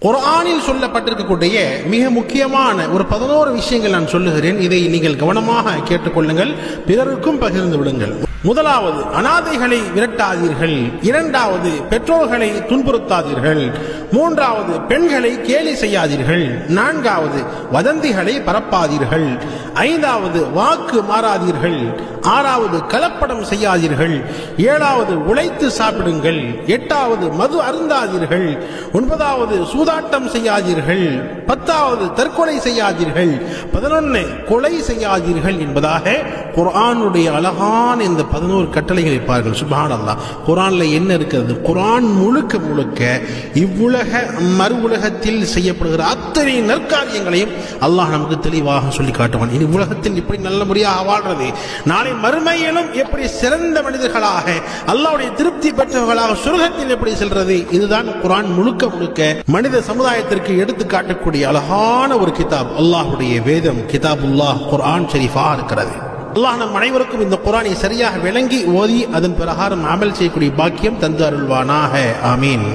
குர்ஆனில் சொல்லப்பட்டிருக்கக்கூடிய மிக முக்கியமான ஒரு 11 விஷயங்கள் நான் சொல்லுகிறேன். இதை நீங்கள் கவனமாக கேட்டுக்கொள்ளுங்கள், பிறருக்கும் பகிர்ந்து விடுங்கள். முதலாவது, அனாதைகளை விரட்டாதீர்கள். இரண்டாவது, பெற்றோர்களை துன்புறுத்தாதீர்கள். மூன்றாவது, பெண்களை கேலி செய்யாதீர்கள். நான்காவது, வதந்திகளை பரப்பாதீர்கள். ஐந்தாவது, வாக்கு மாறாதீர்கள். ஆறாவது, கலப்படம் செய்யாதீர்கள். ஏழாவது, உழைத்து சாப்பிடுங்கள். எட்டாவது, மது அருந்தாதீர்கள். ஒன்பதாவது, சூதாட்டம் செய்யாதீர்கள். பத்தாவது, தற்கொலை செய்யாதீர்கள். 11 கொலை செய்யாதீர்கள் என்பதாக குர்ஆனுடைய அழகான இந்த 11 கட்டளைகளை பாருங்கள். சுப்ஹானல்லாஹ், குர்ஆன்ல என்ன இருக்கிறது? குர்ஆன் முழுக்க முழுக்க இவ்வுலக மறு உலகத்தில் செய்யப்படுகிற அத்தனை நற்காரியங்களையும் அல்லாஹ் நமக்கு தெளிவாக சொல்லி காட்டுவான். இனி உலகத்தில் எப்படி நல்ல முறையாக வாழ்றது, நாளை மறுமையிலும் எப்படி சிறந்த மனிதர்களாக அல்லாஹ்வுடைய திருப்தி பெற்றவர்களாக சொர்க்கத்தில் எப்படி செல்றது, இதுதான் குர்ஆன் முழுக்க முழுக்க மனித சமுதாயத்திற்கு எடுத்து காட்டக்கூடிய அழகான ஒரு கிதாப். அல்லாஹ்வுடைய வேதம் கிதாபுல்லாஹ் குர்ஆன் ஷரீஃபாக இருக்கிறது. அல்லாஹ் நம் அனைவருக்கும் இந்த குர்ஆனை சரியாக விளங்கி ஓதி அதன் பிரகாரம் அமல் செய்யக்கூடிய பாக்கியம் தந்து அருள்வானாக. ஆமீன்.